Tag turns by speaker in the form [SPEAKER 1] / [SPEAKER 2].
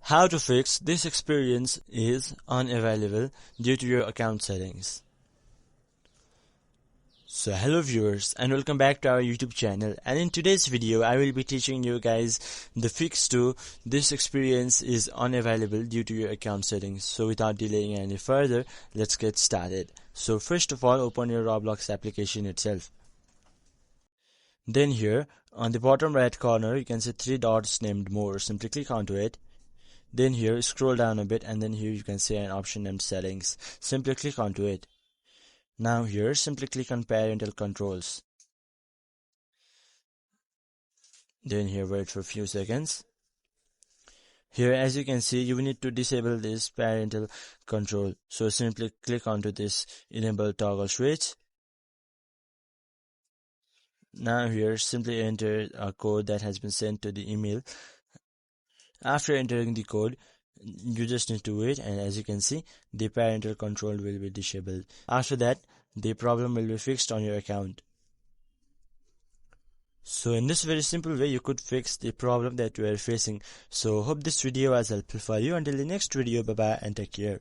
[SPEAKER 1] How to fix this experience is unavailable due to your account settings. So hello viewers and welcome back to our YouTube channel, and in today's video I will be teaching you guys the fix to this experience is unavailable due to your account settings. So without delaying any further, let's get started. So first of all, open your Roblox application itself. Then here on the bottom right corner you can see three dots named more. Simply click onto it. Then here scroll down a bit and then here you can see an option named settings. Simply click onto it. Now here simply click on parental controls. Then here wait for a few seconds. Here as you can see you need to disable this parental control. So simply click onto this enable toggle switch. Now here simply enter a code that has been sent to the email. After entering the code, you just need to wait, and as you can see the parental control will be disabled. After that the problem will be fixed on your account. So in this very simple way you could fix the problem that you are facing. So hope this video was helpful for you. Until the next video, bye bye and take care.